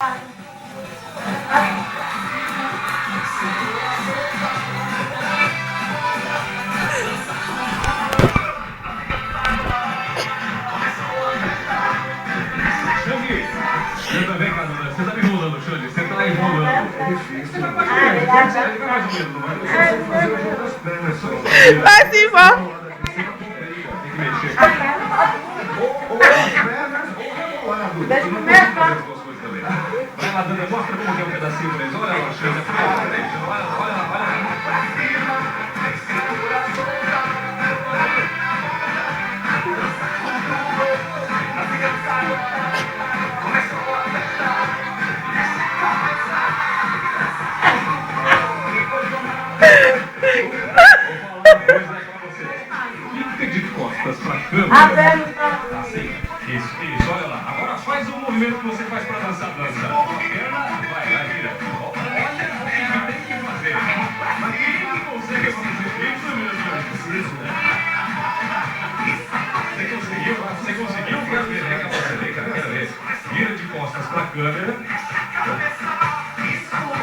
Você também, Camila. Você tá me enrolando, Xande. Você tá enrolando. É difícil. Mais ou menos, não vai? Vai sim, vó. Tem que mexer. Deixa eu comer, Vai lá, Dana, mostra como que é um pedacinho pra eles. Olha lá, Xande. Olha lá. Fica de costas pra câmera. Assim. Isso, olha lá. Agora faz o movimento que você faz pra dançar, dança. Perna, vai, vira. Olha o que tem que fazer. Mas quem consegue fazer isso mesmo? Você conseguiu? Quero ver, né? Quero ver. Vira de costas pra câmera.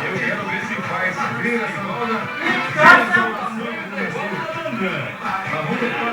Eu quero ver se faz. Vira de costas. Vamos